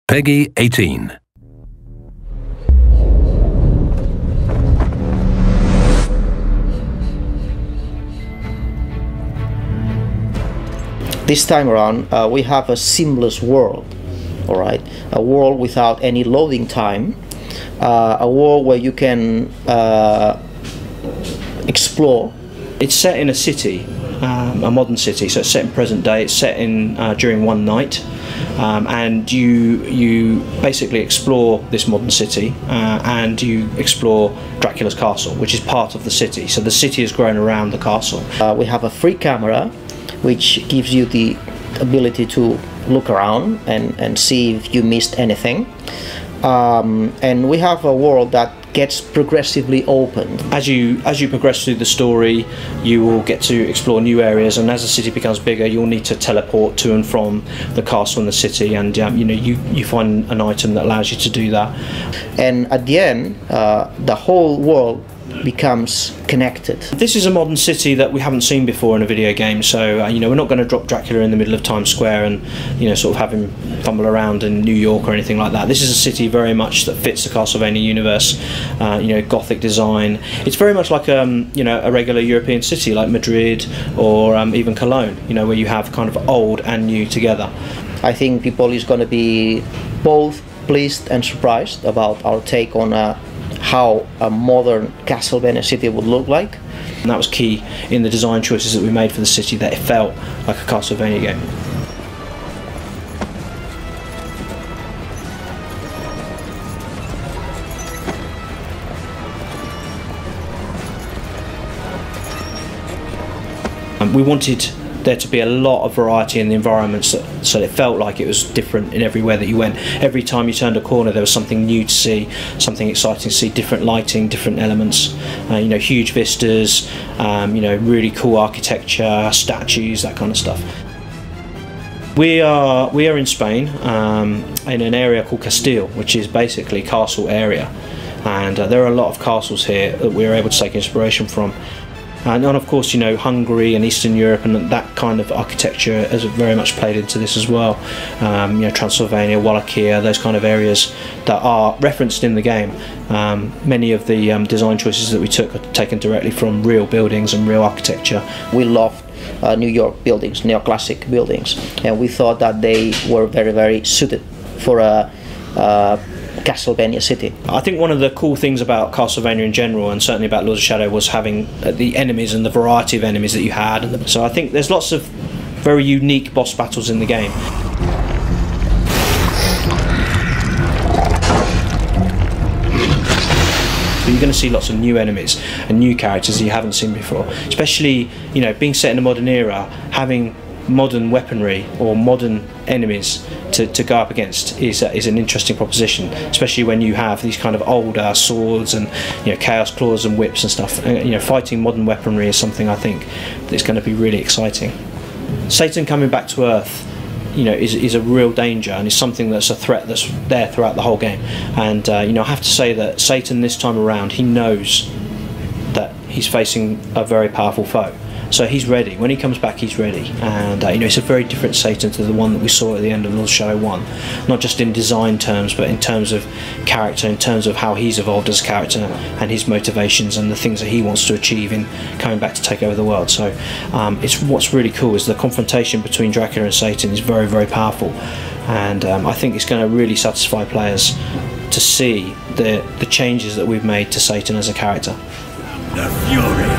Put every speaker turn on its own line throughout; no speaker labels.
Peggy 18.
This time around, we have a seamless world, all right? A world without any loading time, a world where you can explore.
It's set in a city, a modern city, so it's set in present day. It's set in during one night, and you basically explore this modern city, and you explore Dracula's castle, which is part of the city. So the city has grown around the castle.
We have a free camera, which gives you the ability to look around and see if you missed anything. And we have a world that gets progressively opened.
As you progress through the story, you will get to explore new areas, and as the city becomes bigger, you'll need to teleport to and from the castle and the city, and you find an item that allows you to do that.
And at the end, the whole world becomes connected.
This is a modern city that we haven't seen before in a video game, so we're not going to drop Dracula in the middle of Times Square and sort of have him fumble around in New York or anything like that. This is a city very much that fits the Castlevania universe. Gothic design. It's very much like a regular European city like Madrid or even Cologne, where you have kind of old and new together.
I think people is going to be both pleased and surprised about our take on how a modern Castlevania city would look like.
And that was key in the design choices that we made for the city, that it felt like a Castlevania game. We wanted there to be a lot of variety in the environments, so it felt like it was different in everywhere that you went. Every time you turned a corner there was something new to see, something exciting to see, different lighting, different elements, huge vistas, really cool architecture, statues, that kind of stuff. We are in Spain, in an area called Castile, which is basically castle area, and there are a lot of castles here that we were able to take inspiration from. And of course, Hungary and Eastern Europe and that kind of architecture has very much played into this as well. Transylvania, Wallachia, those kind of areas that are referenced in the game. Many of the design choices that we took are taken directly from real buildings and real architecture.
We loved New York buildings, neoclassic buildings, and we thought that they were very, very suited for a Castlevania city.
I think one of the cool things about Castlevania in general, and certainly about Lords of Shadow, was having the enemies and the variety of enemies that you had. So I think there's lots of very unique boss battles in the game. But you're going to see lots of new enemies and new characters that you haven't seen before. Especially, being set in a modern era, having modern weaponry or modern enemies to go up against is an interesting proposition, especially when you have these kind of older swords and chaos claws and whips and stuff. Fighting modern weaponry is something I think that's going to be really exciting. Satan coming back to Earth is a real danger, and is something that's a threat that's there throughout the whole game. And I have to say that Satan this time around, he knows that he's facing a very powerful foe. So he's ready. When he comes back, he's ready. And it's a very different Satan to the one that we saw at the end of Lords of Shadow 1. Not just in design terms, but in terms of character, in terms of how he's evolved as a character and his motivations and the things that he wants to achieve in coming back to take over the world. So what's really cool is the confrontation between Dracula and Satan is very, very powerful. And I think it's going to really satisfy players to see the changes that we've made to Satan as a character.
The fury,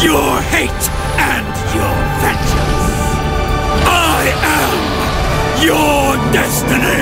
your hate, and your vengeance. I am your destiny!